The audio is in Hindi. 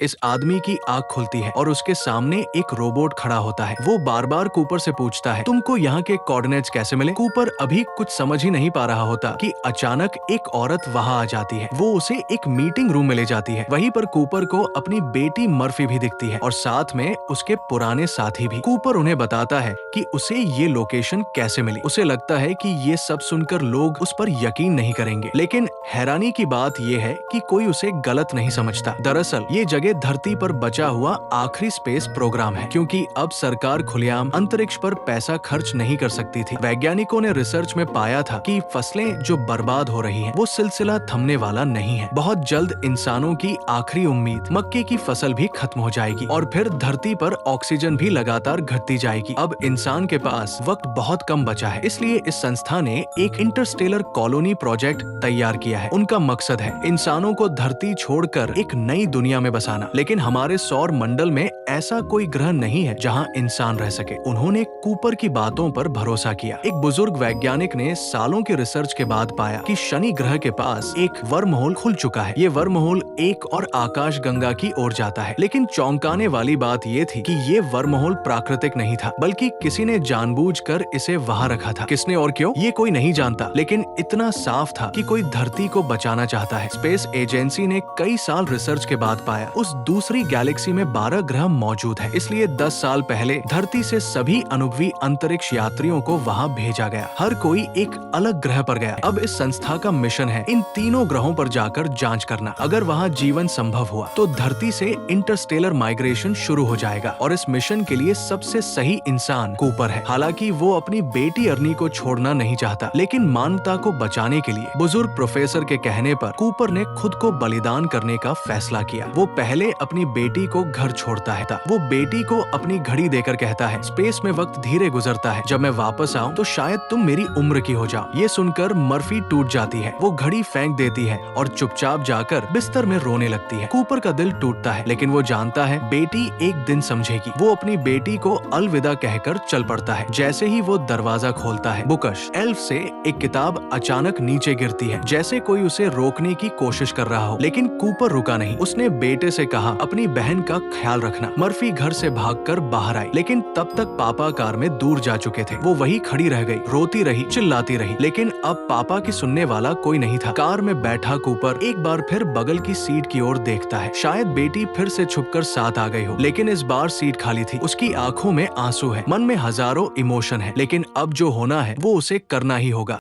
इस आदमी की आँख खुलती है और उसके सामने एक रोबोट खड़ा होता है। वो बार बार कूपर से पूछता है, तुमको यहाँ के कोऑर्डिनेट्स कैसे मिले? कूपर अभी कुछ समझ ही नहीं पा रहा होता कि अचानक एक औरत वहाँ आ जाती है। वो उसे एक मीटिंग रूम में ले जाती है। वहीं पर कूपर को अपनी बेटी मर्फी भी दिखती है और साथ में उसके पुराने साथी भी। कूपर उन्हें बताता है कि उसे ये लोकेशन कैसे मिली। उसे लगता है कि ये सब सुनकर लोग उस पर यकीन नहीं करेंगे, लेकिन हैरानी की बात ये है कि कोई उसे गलत नहीं समझता। दरअसल ये जगह धरती पर बचा हुआ आखिरी स्पेस प्रोग्राम है, क्योंकि अब सरकार खुलेआम अंतरिक्ष पर पैसा खर्च नहीं कर सकती थी। वैज्ञानिकों ने रिसर्च में पाया था कि फसलें जो बर्बाद हो रही हैं, वो सिलसिला थमने वाला नहीं है। बहुत जल्द इंसानों की आखिरी उम्मीद मक्के की फसल भी खत्म हो जाएगी और फिर धरती पर ऑक्सीजन भी लगातार घटती जाएगी। अब इंसान के पास वक्त बहुत कम बचा है, इसलिए इस संस्था ने एक इंटरस्टेलर कॉलोनी प्रोजेक्ट तैयार किया है। उनका मकसद है इंसानों को धरती छोड़कर एक नई दुनिया में बसाना। लेकिन हमारे सौर मंडल में ऐसा कोई ग्रह नहीं है जहां इंसान रह सके। उन्होंने कूपर की बातों पर भरोसा किया। एक बुजुर्ग वैज्ञानिक ने सालों की रिसर्च के बाद पाया कि शनि ग्रह के पास एक वर्म होल खुल चुका है। ये वर्म होल एक और आकाश गंगा की ओर जाता है। लेकिन चौंकाने वाली बात ये थी कि ये वर्म होल प्राकृतिक नहीं था, बल्कि किसी ने जानबूझकर इसे वहां रखा था। किसने और क्यों, ये कोई नहीं जानता, लेकिन इतना साफ था कि कोई धरती को बचाना चाहता है। स्पेस एजेंसी ने कई साल रिसर्च के बाद पाया उस दूसरी गैलेक्सी में 12 ग्रह मौजूद है। इसलिए 10 साल पहले धरती से सभी अनुभवी अंतरिक्ष यात्रियों को वहां भेजा गया। हर कोई एक अलग ग्रह पर गया। अब इस संस्था का मिशन है इन तीनों ग्रहों पर जाकर जांच करना। अगर वहां जीवन संभव हुआ तो धरती से इंटरस्टेलर माइग्रेशन शुरू हो जाएगा और इस मिशन के लिए सबसे सही इंसान कूपर है। हालांकि वो अपनी बेटी अर्नी को छोड़ना नहीं चाहता, लेकिन मानवता को बचाने के लिए बुजुर्ग प्रोफेसर के कहने पर कूपर ने खुद को बलिदान करने का फैसला किया। वो पहले अपनी बेटी को घर छोड़ता है। वो बेटी को अपनी घड़ी देकर कहता है, स्पेस में वक्त धीरे गुजरता है, जब मैं वापस आऊं तो शायद तुम मेरी उम्र की हो जाओ। ये सुनकर मर्फी टूट जाती है। वो घड़ी फेंक देती है और चुपचाप जाकर बिस्तर में रोने लगती है। कूपर का दिल टूटता है, लेकिन वो जानता है बेटी एक दिन समझेगी। वो अपनी बेटी को अलविदा कहकर चल पड़ता है। जैसे ही वो दरवाजा खोलता है, बुकश एल्फ से एक किताब अचानक नीचे गिरती है, जैसे कोई उसे रोकने की कोशिश कर रहा हो। लेकिन कूपर रुका नहीं। उसने बेटे से कहा, अपनी बहन का ख्याल रखना। मर्फी घर से भागकर बाहर आई, लेकिन तब तक पापा कार में दूर जा चुके थे। वो वही खड़ी रह गई, रोती रही, चिल्लाती रही, लेकिन अब पापा की सुनने वाला कोई नहीं था। कार में बैठा कूपर एक बार फिर बगल की सीट की ओर देखता है। शायद बेटी फिर से छुपकर साथ आ गई हो, लेकिन इस बार सीट खाली थी। उसकी आंखों में आंसू है, मन में हजारों इमोशन है, लेकिन अब जो होना है वो उसे करना ही होगा।